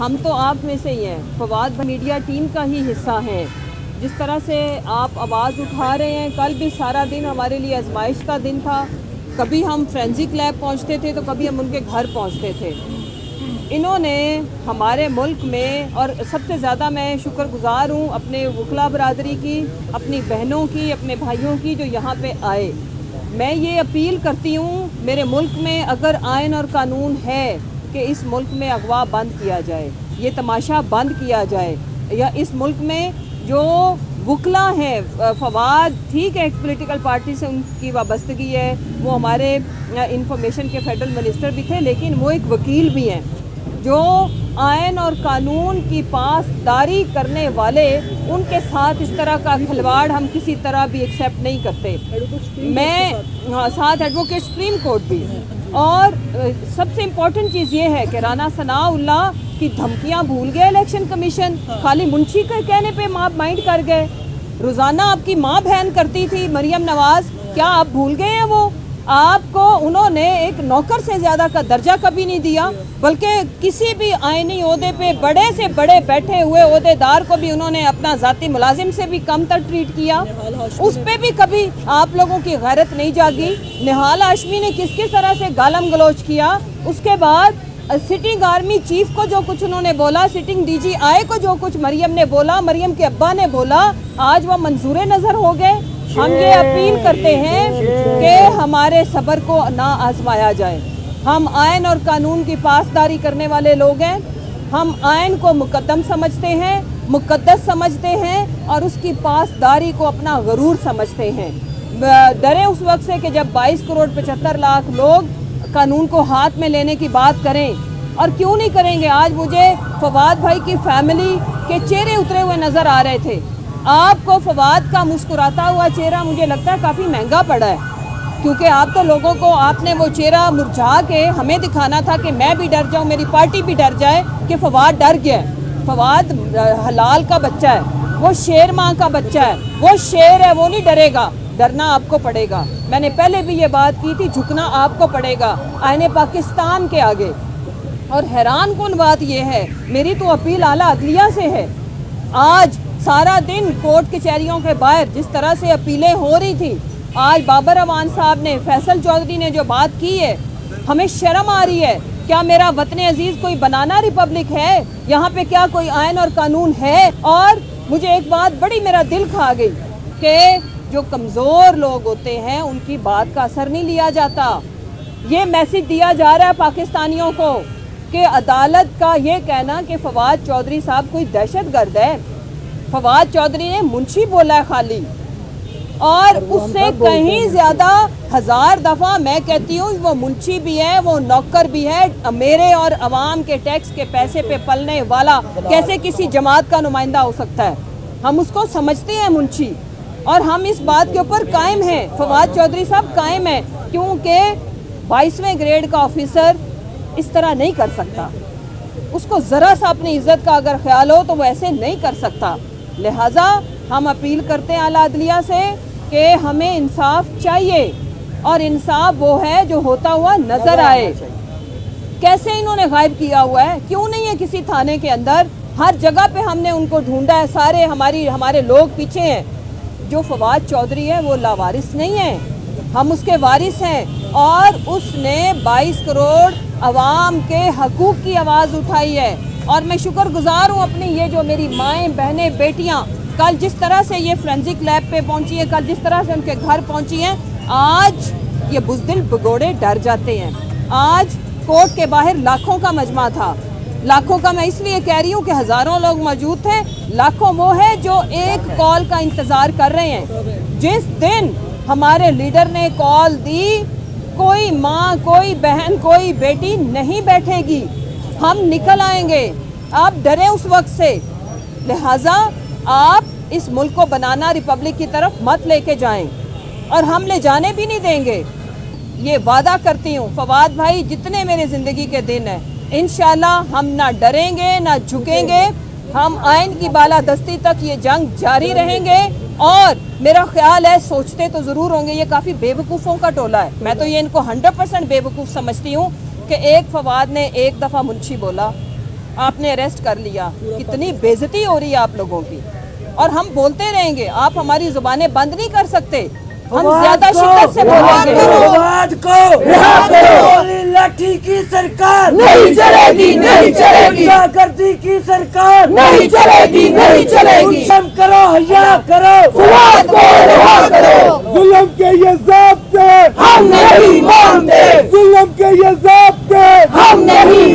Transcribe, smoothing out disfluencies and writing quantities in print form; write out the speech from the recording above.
ہم تو آپ میں سے ہی ہیں، فواد میڈیا ٹیم کا ہی حصہ ہیں۔ جس طرح سے آپ آواز اٹھا رہے ہیں، کل بھی سارا دن ہمارے لیے آزمائش کا دن تھا۔ کبھی ہم فرینزک لیب پہنچتے تھے تو کبھی ہم ان کے گھر پہنچتے تھے۔ انہوں نے ہمارے ملک میں، اور سب سے زیادہ میں شکر گزار ہوں اپنے وکلا برادری کی، اپنی بہنوں کی، اپنے بھائیوں کی جو یہاں پہ آئے۔ میں یہ اپیل کرتی ہوں، میرے ملک میں اگر آئین اور قانون ہے کہ اس ملک میں اغوا بند کیا جائے، یہ تماشا بند کیا جائے، یا اس ملک میں جو وکلا ہیں، فواد ٹھیک ہے ایک پولیٹیکل پارٹی سے ان کی وابستگی ہے، وہ ہمارے انفارمیشن کے فیڈرل منسٹر بھی تھے، لیکن وہ ایک وکیل بھی ہیں جو آئین اور قانون کی پاسداری کرنے والے، ان کے ساتھ اس طرح کا کھلواڑ ہم کسی طرح بھی ایکسیپٹ نہیں کرتے۔ میں ساتھ ایڈوکیٹ سپریم کورٹ بھی، اور سب سے امپورٹنٹ چیز یہ ہے کہ رانا ثناء اللہ کی دھمکیاں بھول گئے الیکشن کمیشن، خالی منشی کے کہنے پہ آپ مائنڈ کر گئے۔ روزانہ آپ کی ماں بہن کرتی تھی مریم نواز، کیا آپ بھول گئے ہیں؟ وہ آپ کو انہوں نے ایک نوکر سے زیادہ کا درجہ کبھی نہیں دیا، بلکہ کسی بھی آئینی عہدے پہ بڑے سے بڑے بیٹھے ہوئے عہدے دار کو بھی انہوں نے اپنا ذاتی ملازم سے بھی کم تر ٹریٹ کیا، اس پہ بھی کبھی آپ لوگوں کی غیرت نہیں جاگی۔ نہال ہاشمی نے کس طرح سے گالم گلوچ کیا، اس کے بعد سٹنگ آرمی چیف کو جو کچھ انہوں نے بولا، سٹنگ ڈی جی آئی کو جو کچھ مریم نے بولا، مریم کے ابا نے بولا، آج وہ منظور نظر ہو گئے۔ ہم یہ اپیل کرتے ہیں کہ ہمارے صبر کو نہ آزمایا جائے۔ ہم آئین اور قانون کی پاسداری کرنے والے لوگ ہیں، ہم آئین کو مقدم سمجھتے ہیں، مقدس سمجھتے ہیں، اور اس کی پاسداری کو اپنا غرور سمجھتے ہیں۔ ڈرے اس وقت سے کہ جب 22 کروڑ 75 لاکھ لوگ قانون کو ہاتھ میں لینے کی بات کریں، اور کیوں نہیں کریں گے۔ آج مجھے فواد بھائی کی فیملی کے چہرے اترے ہوئے نظر آ رہے تھے۔ آپ کو فواد کا مسکراتا ہوا چہرہ مجھے لگتا ہے کافی مہنگا پڑا ہے، کیونکہ آپ تو لوگوں کو، آپ نے وہ چہرہ مرجھا کے ہمیں دکھانا تھا کہ میں بھی ڈر جاؤں، میری پارٹی بھی ڈر جائے کہ فواد ڈر گیا ہے۔ فواد حلال کا بچہ ہے، وہ شیر ماں کا بچہ ہے، وہ شیر ہے، وہ نہیں ڈرے گا۔ ڈرنا آپ کو پڑے گا، میں نے پہلے بھی یہ بات کی تھی، جھکنا آپ کو پڑے گا آئین پاکستان کے آگے۔ اور حیران کن بات یہ ہے، میری تو اپیل اعلیٰ عدلیہ سے ہے، آج سارا دن کورٹ کچہریوں کے باہر جس طرح سے اپیلیں ہو رہی تھی، آج بابر اعوان صاحب نے، فیصل چودھری نے جو بات کی ہے، ہمیں شرم آ رہی ہے۔ کیا میرا وطن عزیز کوئی بنانا ریپبلک ہے؟ یہاں پہ کیا کوئی آئین اور قانون ہے؟ اور مجھے ایک بات بڑی میرا دل کھا گئی کہ جو کمزور لوگ ہوتے ہیں ان کی بات کا اثر نہیں لیا جاتا۔ یہ میسج دیا جا رہا ہے پاکستانیوں کو کہ عدالت کا یہ کہنا کہ فواد چودھری صاحب کوئی دہشت گرد ہے، فواد چودھری نے منشی بولا ہے خالی، اور اس سے کہیں زیادہ 1000 دفعہ میں کہتی ہوں وہ منشی بھی ہے، وہ نوکر بھی ہے، میرے اور عوام کے ٹیکس کے پیسے پہ پلنے والا کیسے کسی جماعت کا نمائندہ ہو سکتا ہے؟ ہم اس کو سمجھتے ہیں منشی، اور ہم اس بات کے اوپر قائم ہیں، فواد چودھری صاحب قائم ہیں، کیونکہ 22ویں گریڈ کا آفیسر اس طرح نہیں کر سکتا، اس کو ذرا سا اپنی عزت کا اگر خیال ہو تو وہ ایسے نہیں کر سکتا۔ لہٰذا ہم اپیل کرتے ہیں اعلیٰ عدلیہ سے کہ ہمیں انصاف چاہیے، اور انصاف وہ ہے جو ہوتا ہوا نظر آئے۔ کیسے انہوں نے غائب کیا ہوا ہے؟ کیوں نہیں ہے کسی تھانے کے اندر؟ ہر جگہ پہ ہم نے ان کو ڈھونڈا ہے، سارے ہمارے لوگ پیچھے ہیں۔ جو فواد چودھری ہے وہ لاوارث نہیں ہے، ہم اس کے وارث ہیں، اور اس نے 22 کروڑ عوام کے حقوق کی آواز اٹھائی ہے۔ اور میں شکر گزار ہوں اپنی یہ جو میری مائیں، بہنیں، بیٹیاں کل جس طرح سے یہ فرینزک لیب پہ پہنچی ہیں، کل جس طرح سے ان کے گھر پہنچی ہیں، آج یہ بزدل بگوڑے ڈر جاتے ہیں۔ آج کورٹ کے باہر لاکھوں کا مجمع تھا، لاکھوں کا میں اس لیے کہہ رہی ہوں کہ ہزاروں لوگ موجود تھے، لاکھوں وہ ہیں جو ایک کال کا انتظار کر رہے ہیں۔ جس دن ہمارے لیڈر نے کال دی، کوئی ماں، کوئی بہن، کوئی بیٹی نہیں بیٹھے گی، ہم نکل آئیں گے۔ آپ ڈریں اس وقت سے، لہٰذا آپ اس ملک کو بنانا ریپبلک کی طرف مت لے کے جائیں، اور ہم لے جانے بھی نہیں دیں گے۔ یہ وعدہ کرتی ہوں فواد بھائی، جتنے میرے زندگی کے دن ہیں، انشاءاللہ ہم نہ ڈریں گے نہ جھکیں گے، ہم آئین کی بالادستی تک یہ جنگ جاری رہیں گے۔ اور میرا خیال ہے، سوچتے تو ضرور ہوں گے یہ کافی بے وقوفوں کا ٹولہ ہے، میں تو یہ ان کو 100% بے وقوف سمجھتی ہوں کہ ایک فواد نے ایک دفعہ منشی بولا، آپ نے اریسٹ کر لیا. کتنی بےعزتی ہو رہی ہے آپ لوگوں کی. اور ہم بولتے رہیں گے, آپ ہماری زبانیں بند نہیں کر سکتے. ہم زیادہ شدت سے بولیں گے. فواد کو رہا کرو. لاٹھی کی سرکار نہیں چلے گی, نہیں چلے گی. گردی کی سرکار نہیں چلے گی, نہیں چلے گی. شرم کرو, حیا کرو. فواد کو رہا کرو. ظلم کے یہ ضابطے ہم نہیں مانتے. ظلم کے یہ ضابطے ہم نہیں